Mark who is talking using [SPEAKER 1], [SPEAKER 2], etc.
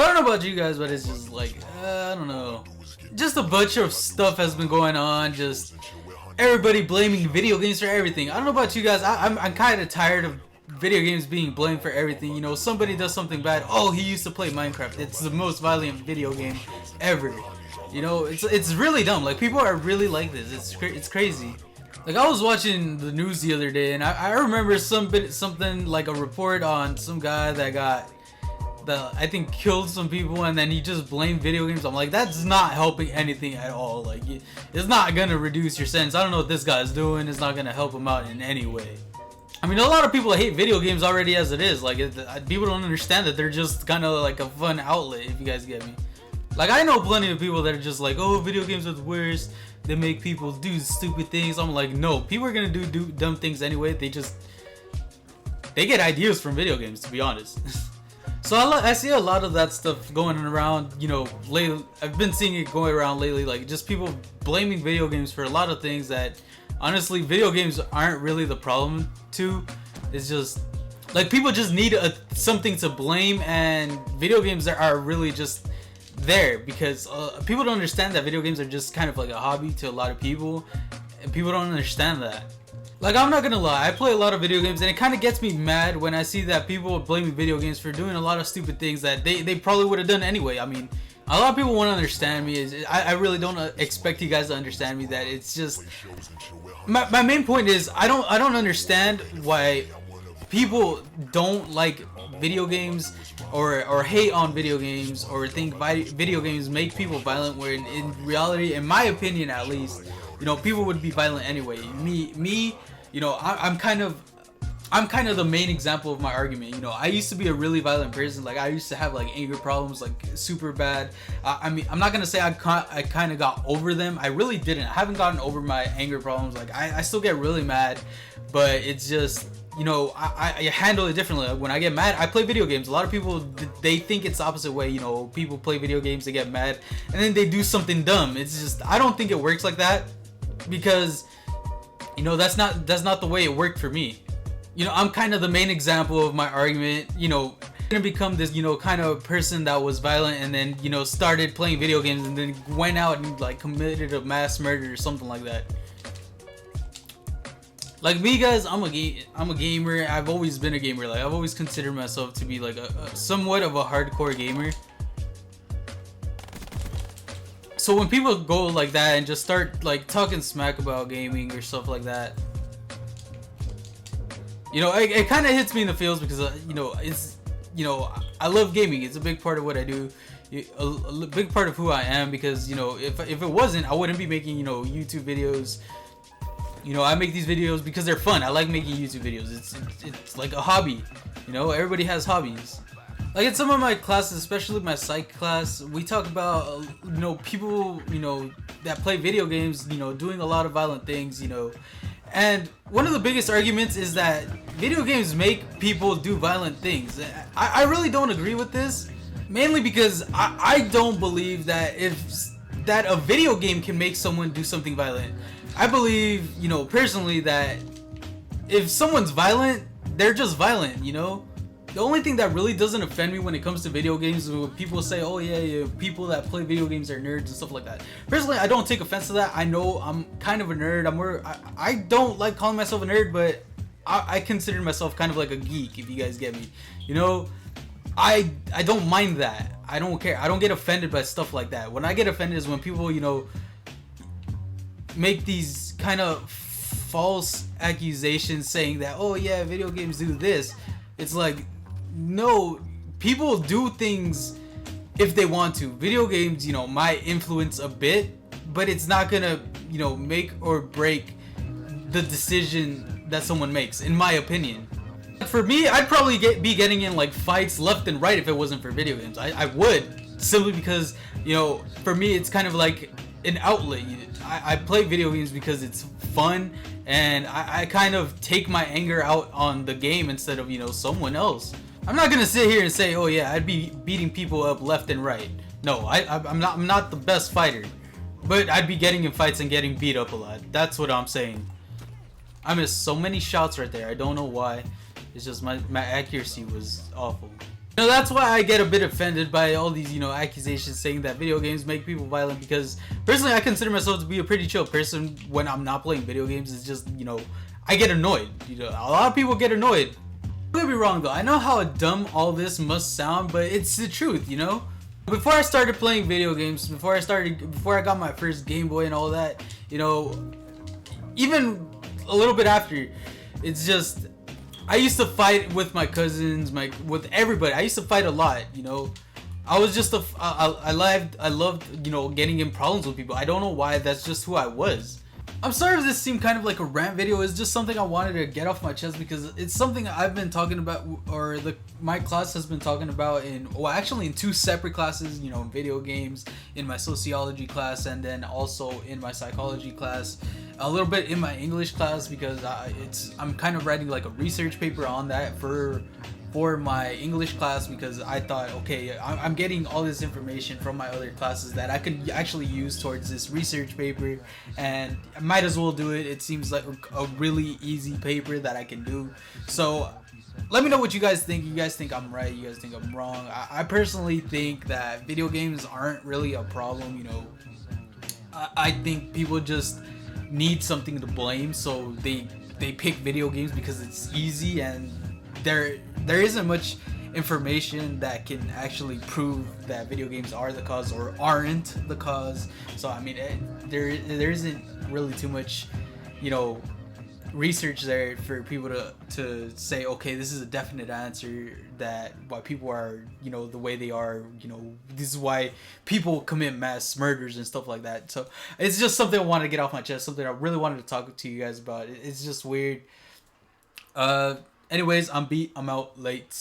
[SPEAKER 1] So I don't know about you guys, but it's just like, I don't know. Just a bunch of stuff has been going on. Just everybody blaming video games for everything. I don't know about you guys. I'm kind of tired of video games being blamed for everything. You know, somebody does something bad. Oh, he used to play Minecraft. It's the most violent video game ever. You know, it's really dumb. Like, people are really like this. It's crazy. Like, I was watching the news the other day, and I remember something like a report on some guy that I think killed some people, and then he just blamed video games. I'm like, that's not helping anything at all. Like, it's not gonna reduce your sentence. I don't know what this guy's doing. It's not gonna help him out in any way. I mean, a lot of people hate video games already as it is. Like, people don't understand that they're just kind of like a fun outlet, if you guys get me. Like, I know plenty of people that are just like, oh, video games are the worst. They make people do stupid things. I'm like, no, people are gonna do dumb things anyway. They get ideas from video games, to be honest. So I see a lot of that stuff going around, you know, lately. I've been seeing it going around lately, like just people blaming video games for a lot of things that, honestly, video games aren't really the problem to. It's just, like, people just need something to blame, and video games are really just there because people don't understand that video games are just kind of like a hobby to a lot of people, and people don't understand that. Like, I'm not gonna lie, I play a lot of video games, and it kind of gets me mad when I see that people are blaming video games for doing a lot of stupid things that they probably would have done anyway. I mean, a lot of people want to understand me. I really don't expect you guys to understand me. That it's just my main point is I don't understand why people don't like video games or hate on video games or think video games make people violent, where in reality, in my opinion at least, you know, people would be violent anyway. Me, you know, I'm kind of the main example of my argument. You know, I used to be a really violent person. Like, I used to have like anger problems, like super bad. I mean, I'm not gonna say I kind of got over them. I really didn't. I haven't gotten over my anger problems. Like, I still get really mad, but it's just, you know, I handle it differently. Like, when I get mad, I play video games. A lot of people, they think it's the opposite way. You know, people play video games, they get mad, and then they do something dumb. It's just, I don't think it works like that, because, you know, that's not the way it worked for me. You know, I'm kind of the main example of my argument. You know, I'm gonna become this, you know, kind of person that was violent and then, you know, started playing video games and then went out and like committed a mass murder or something like that. Like me, guys, I'm a gamer. I've always been a gamer. Like, I've always considered myself to be like a somewhat of a hardcore gamer. So when people go like that and just start like talking smack about gaming or stuff like that, you know, it kind of hits me in the feels, because you know, it's, you know, I love gaming. It's a big part of what I do, a big part of who I am, because, you know, if it wasn't, I wouldn't be making, you know, YouTube videos. You know, I make these videos because they're fun. I like making YouTube videos. It's like a hobby. You know, everybody has hobbies. Like, in some of my classes, especially my psych class, we talk about, you know, people, you know, that play video games, you know, doing a lot of violent things, you know. And one of the biggest arguments is that video games make people do violent things. I really don't agree with this, mainly because I don't believe that that a video game can make someone do something violent. I believe, you know, personally, that if someone's violent, they're just violent, you know? The only thing that really doesn't offend me when it comes to video games is when people say, oh yeah, people that play video games are nerds and stuff like that. Personally, I don't take offense to that. I know I'm kind of a nerd. I don't like calling myself a nerd, but I consider myself kind of like a geek, if you guys get me. You know, I don't mind that. I don't care. I don't get offended by stuff like that. When I get offended is when people, you know, make these kind of false accusations saying that, oh yeah, video games do this. It's like, no, people do things if they want to. Video games, you know, might influence a bit, but it's not gonna, you know, make or break the decision that someone makes, in my opinion. For me, I'd probably be getting in like fights left and right if it wasn't for video games. I would, simply because, you know, for me it's kind of like an outlet. I play video games because it's fun, and I kind of take my anger out on the game instead of, you know, someone else. I'm not gonna sit here and say, oh yeah, I'd be beating people up left and right. No, I'm not the best fighter, but I'd be getting in fights and getting beat up a lot. That's what I'm saying. I missed so many shots right there. I don't know why. It's just my accuracy was awful. You know, that's why I get a bit offended by all these, accusations saying that video games make people violent, because personally I consider myself to be a pretty chill person when I'm not playing video games. It's just, I get annoyed. A lot of people get annoyed. Don't get me wrong though, I know how dumb all this must sound, but it's the truth, Before I started playing video games, before I got my first Game Boy and all that, even a little bit after, it's just, I used to fight with my cousins, with everybody. I used to fight a lot, I was just I loved, getting in problems with people. I don't know why, that's just who I was. I'm sorry if this seemed kind of like a rant video. It's just something I wanted to get off my chest, because it's something I've been talking about, or my class has been talking about actually in two separate classes, in video games, in my sociology class, and then also in my psychology class, a little bit in my English class, because I'm kind of writing like a research paper on that for my English class, because I thought, okay, I'm getting all this information from my other classes that I could actually use towards this research paper, and I might as well do it. It seems like a really easy paper that I can do. So let me know what you guys think. You guys think I'm right? You guys think I'm wrong? I personally think that video games aren't really a problem. I think people just need something to blame, so they pick video games because it's easy, and there isn't much information that can actually prove that video games are the cause or aren't the cause. So I mean, there isn't really too much, research there for people to say, okay, this is a definite answer that why people are, the way they are, this is why people commit mass murders and stuff like that. So it's just something I want to get off my chest, something I really wanted to talk to you guys about. It's just weird. Anyways, I'm beat. I'm out late.